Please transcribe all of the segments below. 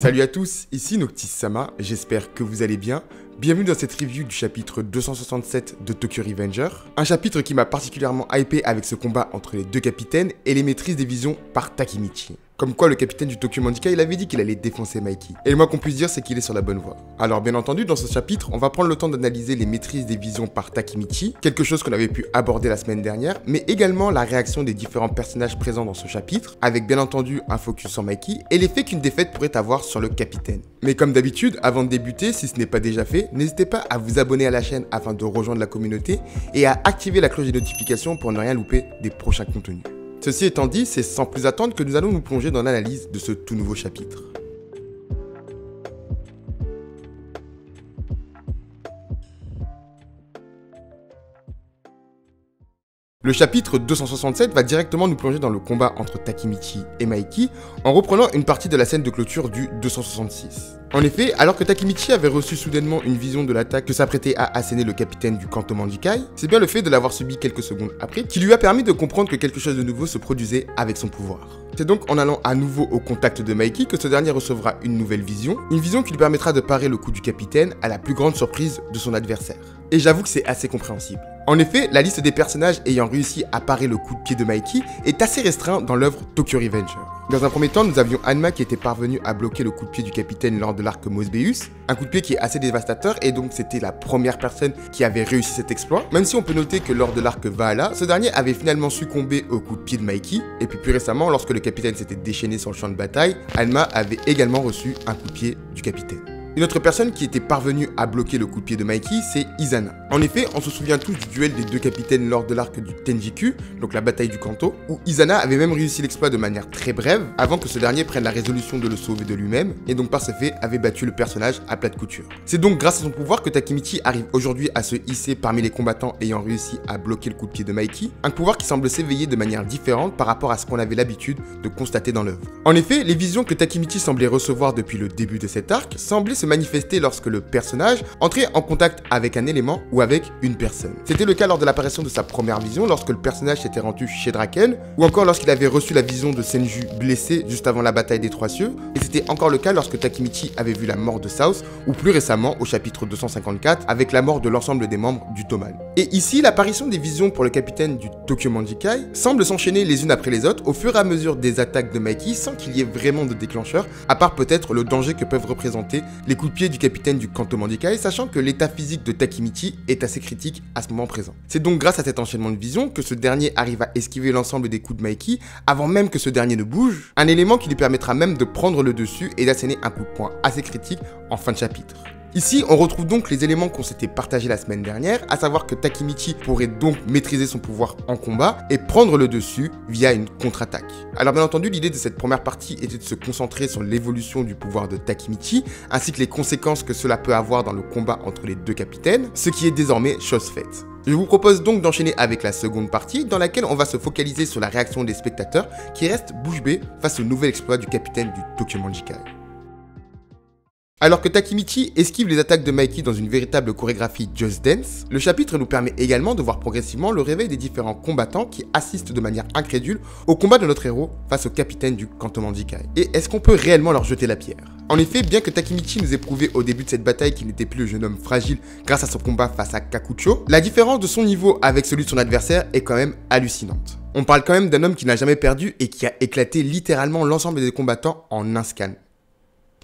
Salut à tous, ici Noctis-sama, j'espère que vous allez bien. Bienvenue dans cette review du chapitre 267 de Tokyo Revenger. Un chapitre qui m'a particulièrement hypé avec ce combat entre les deux capitaines et les maîtrises des visions par Takemichi. Comme quoi le capitaine du Tokyo Manjikai il avait dit qu'il allait défoncer Mikey. Et le moins qu'on puisse dire c'est qu'il est sur la bonne voie. Alors bien entendu dans ce chapitre on va prendre le temps d'analyser les maîtrises des visions par Takemichi, quelque chose qu'on avait pu aborder la semaine dernière, mais également la réaction des différents personnages présents dans ce chapitre, avec bien entendu un focus sur Mikey et l'effet qu'une défaite pourrait avoir sur le capitaine. Mais comme d'habitude, avant de débuter, si ce n'est pas déjà fait, n'hésitez pas à vous abonner à la chaîne afin de rejoindre la communauté et à activer la cloche des notifications pour ne rien louper des prochains contenus. Ceci étant dit, c'est sans plus attendre que nous allons nous plonger dans l'analyse de ce tout nouveau chapitre. Le chapitre 267 va directement nous plonger dans le combat entre Takemichi et Mikey en reprenant une partie de la scène de clôture du 266. En effet, alors que Takemichi avait reçu soudainement une vision de l'attaque que s'apprêtait à asséner le capitaine du Kanto Manjikai, c'est bien le fait de l'avoir subi quelques secondes après qui lui a permis de comprendre que quelque chose de nouveau se produisait avec son pouvoir. C'est donc en allant à nouveau au contact de Mikey que ce dernier recevra une nouvelle vision, une vision qui lui permettra de parer le coup du capitaine à la plus grande surprise de son adversaire. Et j'avoue que c'est assez compréhensible. En effet, la liste des personnages ayant réussi à parer le coup de pied de Mikey est assez restreinte dans l'œuvre Tokyo Revenger. Dans un premier temps, nous avions Hanma qui était parvenue à bloquer le coup de pied du capitaine lors de l'arc Mosbeus, un coup de pied qui est assez dévastateur et donc c'était la première personne qui avait réussi cet exploit, même si on peut noter que lors de l'arc Valhalla, ce dernier avait finalement succombé au coup de pied de Mikey, et puis plus récemment, lorsque le capitaine s'était déchaîné sur le champ de bataille, Hanma avait également reçu un coup de pied du capitaine. Une autre personne qui était parvenue à bloquer le coup de pied de Mikey, c'est Izana. En effet, on se souvient tous du duel des deux capitaines lors de l'arc du Tenjiku, donc la bataille du Kanto, où Izana avait même réussi l'exploit de manière très brève, avant que ce dernier prenne la résolution de le sauver de lui-même, et donc par ce fait avait battu le personnage à plat de couture. C'est donc grâce à son pouvoir que Takemichi arrive aujourd'hui à se hisser parmi les combattants ayant réussi à bloquer le coup de pied de Mikey, un pouvoir qui semble s'éveiller de manière différente par rapport à ce qu'on avait l'habitude de constater dans l'œuvre. En effet, les visions que Takemichi semblait recevoir depuis le début de cet arc semblaient se manifester lorsque le personnage entrait en contact avec un élément ou avec une personne. C'était le cas lors de l'apparition de sa première vision lorsque le personnage s'était rendu chez Draken, ou encore lorsqu'il avait reçu la vision de Senju blessé juste avant la bataille des Trois Cieux, et c'était encore le cas lorsque Takemichi avait vu la mort de South, ou plus récemment au chapitre 254 avec la mort de l'ensemble des membres du Toman. Et ici, l'apparition des visions pour le capitaine du Tokyo Manjikai semble s'enchaîner les unes après les autres au fur et à mesure des attaques de Mikey sans qu'il y ait vraiment de déclencheur, à part peut-être le danger que peuvent représenter les coups de pied du capitaine du Kanto Manjikai, sachant que l'état physique de Takemichi est assez critique à ce moment présent. C'est donc grâce à cet enchaînement de visions que ce dernier arrive à esquiver l'ensemble des coups de Mikey avant même que ce dernier ne bouge, un élément qui lui permettra même de prendre le dessus et d'asséner un coup de poing assez critique en fin de chapitre. Ici, on retrouve donc les éléments qu'on s'était partagés la semaine dernière, à savoir que Takemichi pourrait donc maîtriser son pouvoir en combat et prendre le dessus via une contre-attaque. Alors bien entendu, l'idée de cette première partie était de se concentrer sur l'évolution du pouvoir de Takemichi, ainsi que les conséquences que cela peut avoir dans le combat entre les deux capitaines, ce qui est désormais chose faite. Je vous propose donc d'enchaîner avec la seconde partie, dans laquelle on va se focaliser sur la réaction des spectateurs qui restent bouche bée face au nouvel exploit du capitaine du Tokyo Manjikai. Alors que Takemichi esquive les attaques de Mikey dans une véritable chorégraphie Just Dance, le chapitre nous permet également de voir progressivement le réveil des différents combattants qui assistent de manière incrédule au combat de notre héros face au capitaine du Kanto Manjikai. Et est-ce qu'on peut réellement leur jeter la pierre? En effet, bien que Takemichi nous ait prouvé au début de cette bataille qu'il n'était plus le jeune homme fragile grâce à son combat face à Kakucho, la différence de son niveau avec celui de son adversaire est quand même hallucinante. On parle quand même d'un homme qui n'a jamais perdu et qui a éclaté littéralement l'ensemble des combattants en un scan.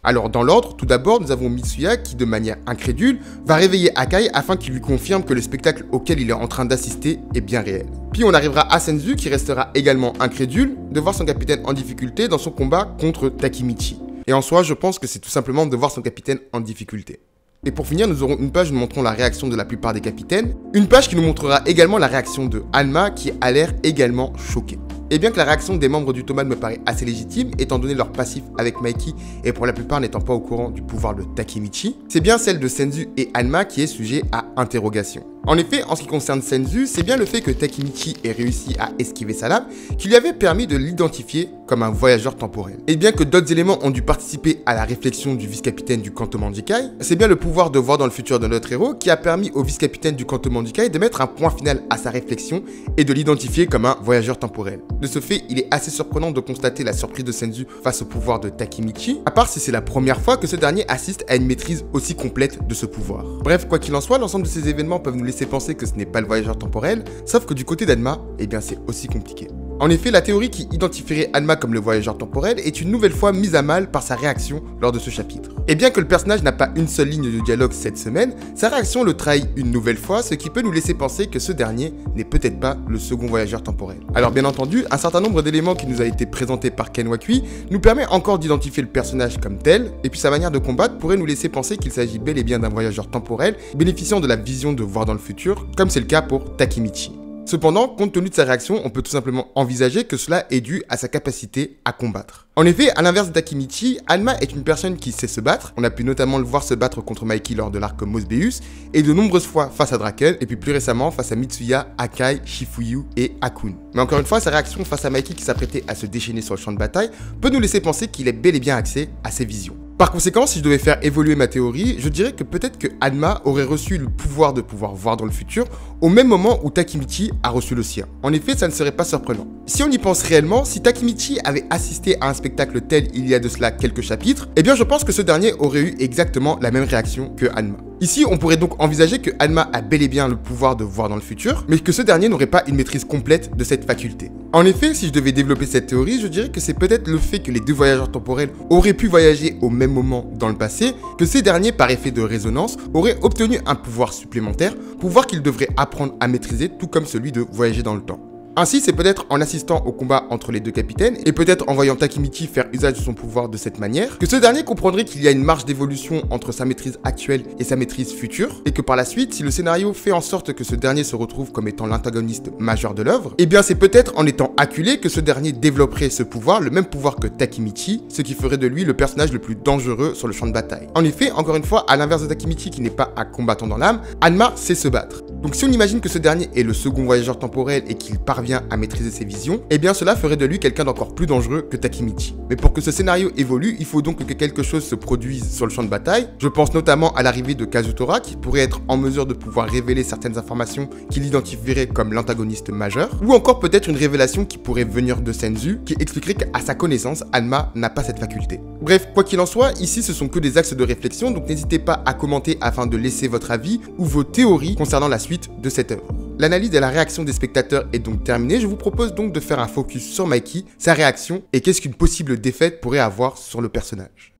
Alors dans l'ordre, tout d'abord, nous avons Mitsuya qui, de manière incrédule, va réveiller Akai afin qu'il lui confirme que le spectacle auquel il est en train d'assister est bien réel. Puis on arrivera à Senzu qui restera également incrédule de voir son capitaine en difficulté dans son combat contre Takemichi. Et en soi, je pense que c'est tout simplement de voir son capitaine en difficulté. Et pour finir, nous aurons une page où nous montrons la réaction de la plupart des capitaines, une page qui nous montrera également la réaction de Hanma qui a l'air également choquée. Et bien que la réaction des membres du Toman me paraît assez légitime, étant donné leur passif avec Mikey et pour la plupart n'étant pas au courant du pouvoir de Takemichi, c'est bien celle de Senzu et Hanma qui est sujet à interrogation. En effet, en ce qui concerne Senzu, c'est bien le fait que Takemichi ait réussi à esquiver sa lame qui lui avait permis de l'identifier comme un voyageur temporel. Et bien que d'autres éléments ont dû participer à la réflexion du vice-capitaine du Kanto Manjikai, c'est bien le pouvoir de voir dans le futur de notre héros qui a permis au vice-capitaine du Kanto Manjikai de mettre un point final à sa réflexion et de l'identifier comme un voyageur temporel. De ce fait, il est assez surprenant de constater la surprise de Senzu face au pouvoir de Takemichi, à part si c'est la première fois que ce dernier assiste à une maîtrise aussi complète de ce pouvoir. Bref, quoi qu'il en soit, l'ensemble de ces événements peuvent nous laisser penser que ce n'est pas le voyageur temporel, sauf que du côté d'Hanma, eh bien c'est aussi compliqué. En effet, la théorie qui identifierait Hanma comme le voyageur temporel est une nouvelle fois mise à mal par sa réaction lors de ce chapitre. Et bien que le personnage n'a pas une seule ligne de dialogue cette semaine, sa réaction le trahit une nouvelle fois, ce qui peut nous laisser penser que ce dernier n'est peut-être pas le second voyageur temporel. Alors bien entendu, un certain nombre d'éléments qui nous a été présentés par Ken Wakui nous permet encore d'identifier le personnage comme tel, et puis sa manière de combattre pourrait nous laisser penser qu'il s'agit bel et bien d'un voyageur temporel, bénéficiant de la vision de voir dans le futur, comme c'est le cas pour Takemichi. Cependant, compte tenu de sa réaction, on peut tout simplement envisager que cela est dû à sa capacité à combattre. En effet, à l'inverse de Takemichi, Hanma est une personne qui sait se battre. On a pu notamment le voir se battre contre Mikey lors de l'arc Mosbeus, et de nombreuses fois face à Draken, et puis plus récemment face à Mitsuya, Akai, Shifuyu et Akun. Mais encore une fois, sa réaction face à Mikey qui s'apprêtait à se déchaîner sur le champ de bataille peut nous laisser penser qu'il est bel et bien axé à ses visions. Par conséquent, si je devais faire évoluer ma théorie, je dirais que peut-être que Hanma aurait reçu le pouvoir de pouvoir voir dans le futur au même moment où Takemichi a reçu le sien. En effet, ça ne serait pas surprenant. Si on y pense réellement, si Takemichi avait assisté à un spectacle tel il y a de cela quelques chapitres, eh bien je pense que ce dernier aurait eu exactement la même réaction que Hanma. Ici, on pourrait donc envisager que Hanma a bel et bien le pouvoir de voir dans le futur, mais que ce dernier n'aurait pas une maîtrise complète de cette faculté. En effet, si je devais développer cette théorie, je dirais que c'est peut-être le fait que les deux voyageurs temporels auraient pu voyager au même moment dans le passé, que ces derniers, par effet de résonance, auraient obtenu un pouvoir supplémentaire, pouvoir qu'ils devraient apprendre à maîtriser, tout comme celui de voyager dans le temps. Ainsi, c'est peut-être en assistant au combat entre les deux capitaines, et peut-être en voyant Takemichi faire usage de son pouvoir de cette manière, que ce dernier comprendrait qu'il y a une marge d'évolution entre sa maîtrise actuelle et sa maîtrise future, et que par la suite, si le scénario fait en sorte que ce dernier se retrouve comme étant l'antagoniste majeur de l'œuvre, eh bien c'est peut-être en étant acculé que ce dernier développerait ce pouvoir, le même pouvoir que Takemichi, ce qui ferait de lui le personnage le plus dangereux sur le champ de bataille. En effet, encore une fois, à l'inverse de Takemichi qui n'est pas un combattant dans l'âme, Hanma sait se battre. Donc si on imagine que ce dernier est le second voyageur temporel et qu'il parvient à maîtriser ses visions, eh bien cela ferait de lui quelqu'un d'encore plus dangereux que Takemichi. Mais pour que ce scénario évolue, il faut donc que quelque chose se produise sur le champ de bataille. Je pense notamment à l'arrivée de Kazutora qui pourrait être en mesure de pouvoir révéler certaines informations qu'il identifierait comme l'antagoniste majeur, ou encore peut-être une révélation qui pourrait venir de Senzu qui expliquerait qu'à sa connaissance, Hanma n'a pas cette faculté. Bref, quoi qu'il en soit, ici ce sont que des axes de réflexion, donc n'hésitez pas à commenter afin de laisser votre avis ou vos théories concernant la suite de cette œuvre. L'analyse et la réaction des spectateurs est donc terminée, je vous propose donc de faire un focus sur Mikey, sa réaction et qu'est-ce qu'une possible défaite pourrait avoir sur le personnage.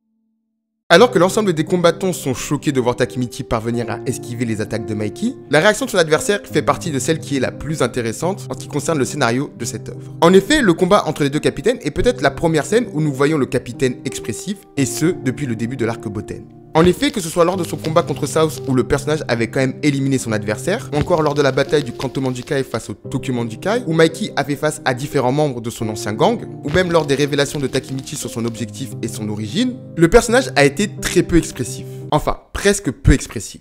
Alors que l'ensemble des combattants sont choqués de voir Takemichi parvenir à esquiver les attaques de Mikey, la réaction de son adversaire fait partie de celle qui est la plus intéressante en ce qui concerne le scénario de cette œuvre. En effet, le combat entre les deux capitaines est peut-être la première scène où nous voyons le capitaine expressif, et ce, depuis le début de l'arc Boten. En effet, que ce soit lors de son combat contre South où le personnage avait quand même éliminé son adversaire, ou encore lors de la bataille du Kanto Manjikai face au Tokyo Manjikai, où Mikey a fait face à différents membres de son ancien gang, ou même lors des révélations de Takemichi sur son objectif et son origine, le personnage a été très peu expressif. Enfin, presque peu expressif.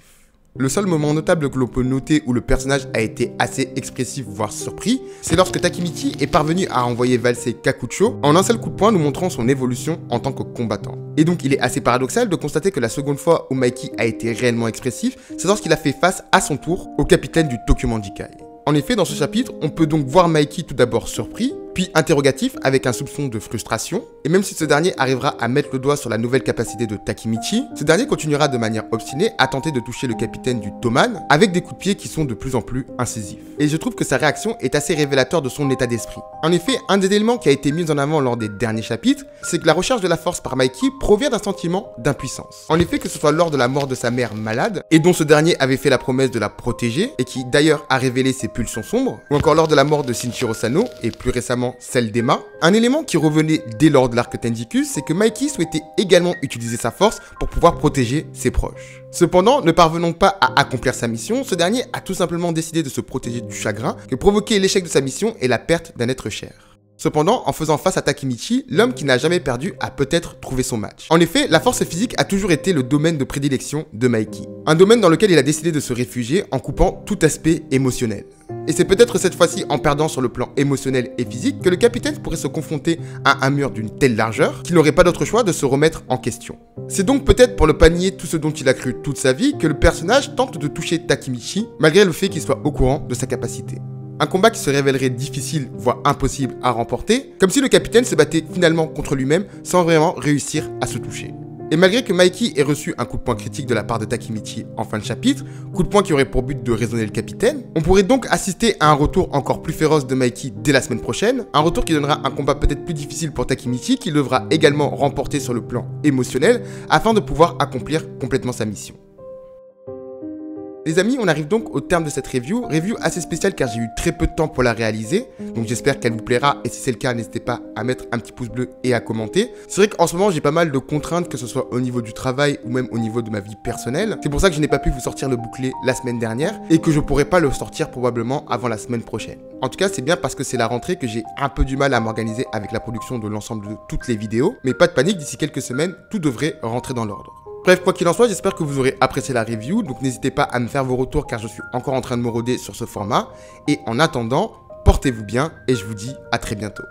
Le seul moment notable que l'on peut noter où le personnage a été assez expressif voire surpris, c'est lorsque Takemichi est parvenu à envoyer valser Kakucho en un seul coup de poing nous montrant son évolution en tant que combattant. Et donc il est assez paradoxal de constater que la seconde fois où Mikey a été réellement expressif, c'est lorsqu'il a fait face à son tour au capitaine du Tokyo Manjikai. En effet, dans ce chapitre, on peut donc voir Mikey tout d'abord surpris, puis interrogatif avec un soupçon de frustration, et même si ce dernier arrivera à mettre le doigt sur la nouvelle capacité de Takemichi, ce dernier continuera de manière obstinée à tenter de toucher le capitaine du Toman avec des coups de pied qui sont de plus en plus incisifs. Et je trouve que sa réaction est assez révélateur de son état d'esprit. En effet, un des éléments qui a été mis en avant lors des derniers chapitres, c'est que la recherche de la force par Mikey provient d'un sentiment d'impuissance. En effet, que ce soit lors de la mort de sa mère malade, et dont ce dernier avait fait la promesse de la protéger, et qui d'ailleurs a révélé ses pulsions sombres, ou encore lors de la mort de Shinjiro Sano, et plus récemment celle d'Emma, un élément qui revenait dès lors de l'arc Tenjiku, c'est que Mikey souhaitait également utiliser sa force pour pouvoir protéger ses proches. Cependant, ne parvenant pas à accomplir sa mission, ce dernier a tout simplement décidé de se protéger du chagrin que provoquait l'échec de sa mission et la perte d'un être cher. Cependant, en faisant face à Takemichi, l'homme qui n'a jamais perdu a peut-être trouvé son match. En effet, la force physique a toujours été le domaine de prédilection de Mikey. Un domaine dans lequel il a décidé de se réfugier en coupant tout aspect émotionnel. Et c'est peut-être cette fois-ci en perdant sur le plan émotionnel et physique que le capitaine pourrait se confronter à un mur d'une telle largeur qu'il n'aurait pas d'autre choix de se remettre en question. C'est donc peut-être pour ne pas nier tout ce dont il a cru toute sa vie que le personnage tente de toucher Takemichi malgré le fait qu'il soit au courant de sa capacité. Un combat qui se révélerait difficile, voire impossible à remporter, comme si le capitaine se battait finalement contre lui-même sans vraiment réussir à se toucher. Et malgré que Mikey ait reçu un coup de poing critique de la part de Takemichi en fin de chapitre, coup de poing qui aurait pour but de raisonner le capitaine, on pourrait donc assister à un retour encore plus féroce de Mikey dès la semaine prochaine, un retour qui donnera un combat peut-être plus difficile pour Takemichi qu'il devra également remporter sur le plan émotionnel afin de pouvoir accomplir complètement sa mission. Les amis, on arrive donc au terme de cette review assez spéciale car j'ai eu très peu de temps pour la réaliser, donc j'espère qu'elle vous plaira et si c'est le cas, n'hésitez pas à mettre un petit pouce bleu et à commenter. C'est vrai qu'en ce moment, j'ai pas mal de contraintes, que ce soit au niveau du travail ou même au niveau de ma vie personnelle. C'est pour ça que je n'ai pas pu vous sortir le bouclé la semaine dernière et que je pourrai pas le sortir probablement avant la semaine prochaine. En tout cas, c'est bien parce que c'est la rentrée que j'ai un peu du mal à m'organiser avec la production de l'ensemble de toutes les vidéos, mais pas de panique, d'ici quelques semaines, tout devrait rentrer dans l'ordre. Bref, quoi qu'il en soit, j'espère que vous aurez apprécié la review, donc n'hésitez pas à me faire vos retours car je suis encore en train de me roder sur ce format. Et en attendant, portez-vous bien et je vous dis à très bientôt.